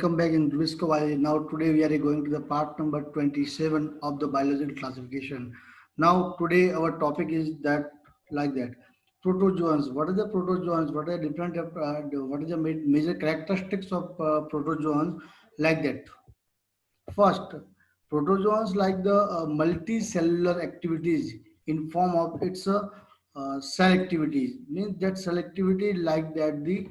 welcome back in Luisco. Now today we are going to the part number 27 of the biological classification. Now today our topic is that like that protozoans. What are the protozoans? What are different? What is the major characteristics of protozoans? Like that. First, protozoans like the multicellular activities in form of its cell activities. Means that cell activity like that the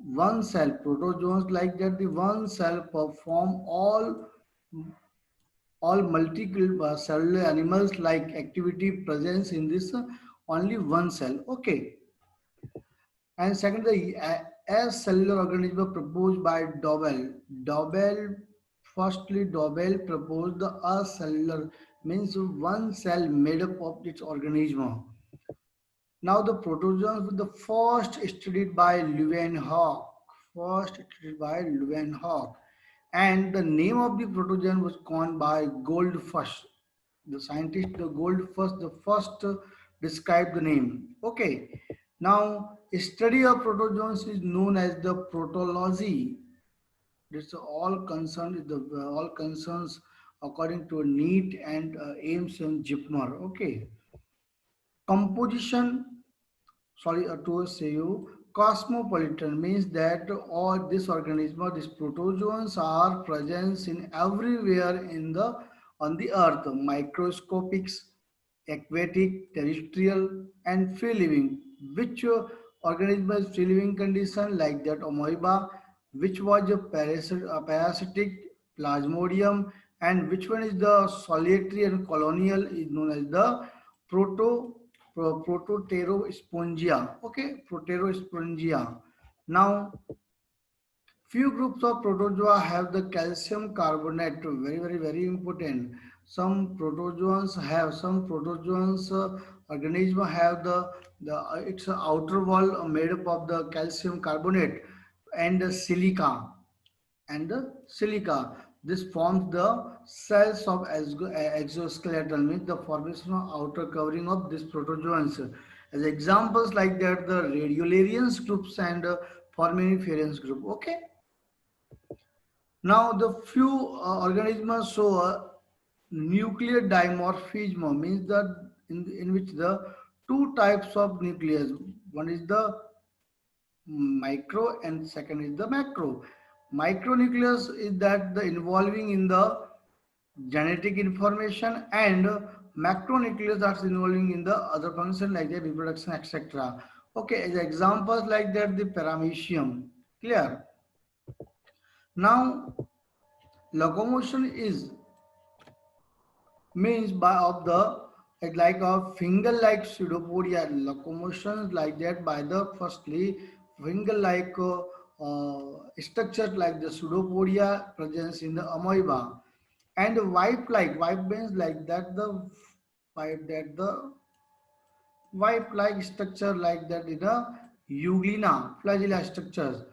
one cell protozoans like that the one cell perform all multiple cellular animals like activity presence in this only one cell. Okay. And second, the as cellular organism proposed by Dobell. Dobell, firstly, Dobell proposed the acellular means one cell made up of its organism. Now the protozoans were the first studied by Leeuwenhoek. First studied by Leeuwenhoek. And the name of the protozoan was coined by Goldfuss. The scientist, the Goldfuss, the first described the name. Okay. Now, study of protozoans is known as the protology. This all concerns according to Neat and Ames and Jipmer. Okay. Composition, sorry, to say you, cosmopolitan means that all this organism, these protozoans are present in everywhere in the on the earth, microscopics, aquatic, terrestrial, and free living. Which organism is free living condition like that amoeba, which was a parasitic plasmodium, and which one is the solitary and colonial is known as the proto Prototerospongia. Okay, Proterospongea. Now, few groups of protozoa have the calcium carbonate. Very important. Some protozoans organism have the its outer wall made up of the calcium carbonate and the silica and the silica. This forms the cells of exoskeleton, means the formation of outer covering of this protozoans. As examples like that, the radiolarians groups and foraminiferians group. Okay. Now the few organisms show a nuclear dimorphism, means that in which the two types of nucleus, one is the micro and second is the macro. Micronucleus is that the involving in the genetic information, and macronucleus that's involving in the other function like the reproduction, etc. Okay, as examples like that the paramecium. Clear? Now locomotion is means by of the like of finger like pseudopodia, locomotions like that by the firstly finger like structures like the pseudopodia presence in the amoeba, and wipe means like that the wipe that the wipe like structure like that in the euglena flagella structures,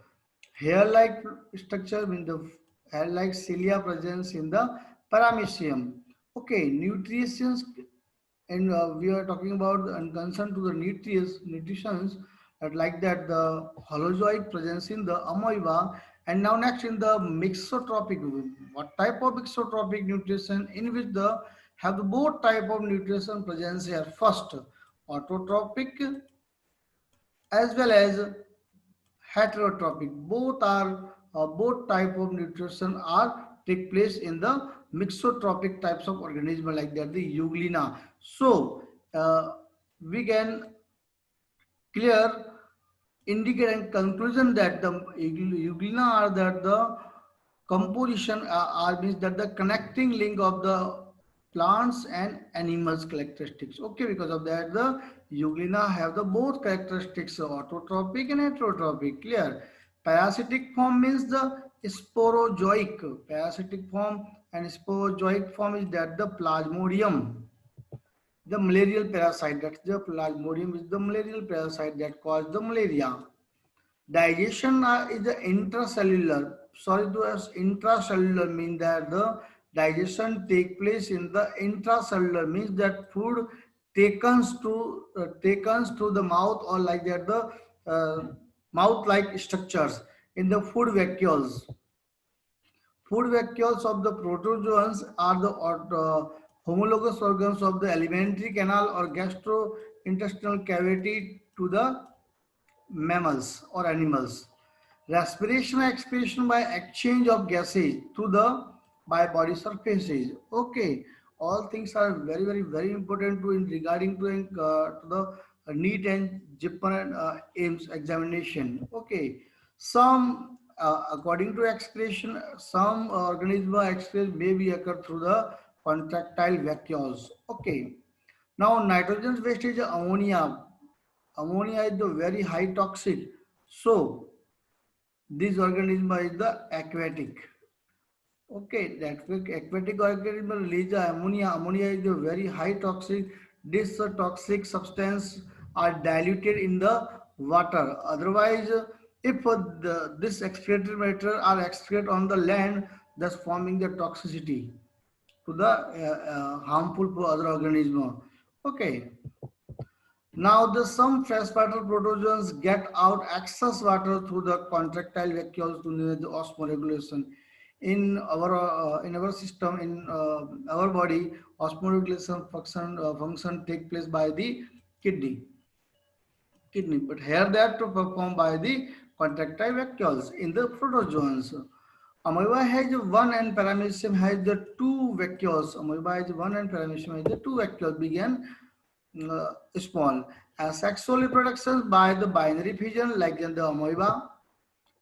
hair like structure in the hair like cilia presence in the paramecium. Okay, nutritions, and we are talking about and concerned to the nutritions like that the holozoid presence in the amoeba. And now next in the mixotropic, what type of mixotropic nutrition in which the have the both type of nutrition presence here. First, autotropic as well as heterotropic, both type of nutrition are take place in the mixotropic types of organism like that the euglena. So we can clear indicate and conclusion that the euglena are that the composition are means that the connecting link of the plants and animals characteristics. Okay, because of that the euglena have the both characteristics autotropic and heterotropic. Clear? Parasitic form means the sporozoic. Parasitic form and sporozoic form is that the plasmodium, the malarial parasite. That's the plasmodium is the malarial parasite that causes the malaria. Digestion is the intracellular. Sorry to us, intracellular means that the digestion take place in the intracellular, means that food taken to the mouth or like that the mouth like structures in the food vacuoles. Food vacuoles of the protozoans are the homologous organs of the alimentary canal or gastrointestinal cavity to the mammals or animals. Respiration and expiration by exchange of gases to the by body surfaces. Okay, all things are very important to in regarding to the NEET and JIPPER and AIMS examination. Okay, some according to excretion, some organism excrete may be occur through the contractile vacuoles. Okay, now nitrogen waste is ammonia. Ammonia is the very high toxic. So this organism is the aquatic. Okay, that aquatic organism release the ammonia. Ammonia is a very high toxic. This toxic substance are diluted in the water. Otherwise, if this excreted matter are excreted on the land, thus forming the toxicity to the harmful to other organism. Okay. Now, some freshwater protozoans get out excess water through the contractile vacuoles to the osmoregulation. In our system, in our body, osmoregulation function take place by the kidney. But here that to perform by the contractile vacuoles in the protozoans. Amoeba has one and paramecium has the two vacuoles. Amoeba has one and paramecium has the two vacuoles begin small. Sexual reproduction by the binary fission like in the amoeba,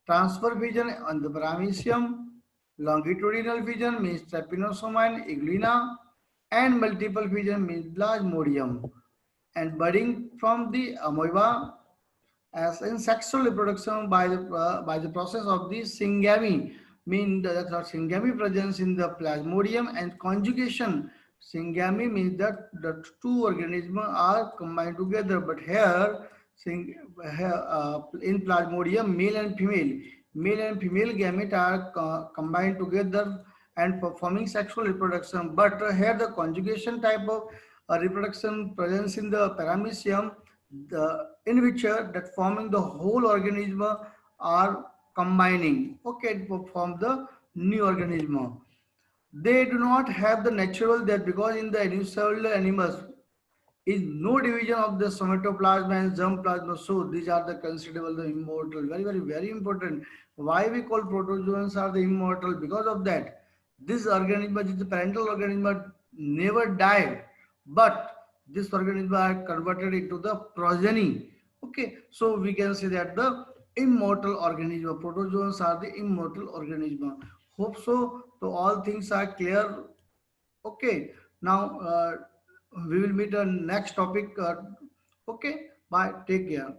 transfer fission on the paramecium, longitudinal fission means trypanosoma and iglina, and multiple fission means plasmodium. And budding from the amoeba as in sexual reproduction by the process of the syngamy, mean that syngamy presence in the plasmodium, and conjugation. Syngamy means that the two organisms are combined together, but here, in plasmodium, male and female gamete are combined together and performing sexual reproduction. But here the conjugation type of reproduction presence in the paramecium, in which that forming the whole organism are combining, okay, to form the new organism. They do not have the natural that, because in the unicellular animals is no division of the somatoplasma and germplasma, so these are the considerable the immortal. Very important. Why we call protozoans are the immortal? Because of that, this organism is the parental organism never died, but this organism are converted into the progeny. Okay, so we can say that the immortal organism, protozoans are the immortal organism. Hope so. So all things are clear. Okay, now we will meet on next topic. Okay, bye. Take care.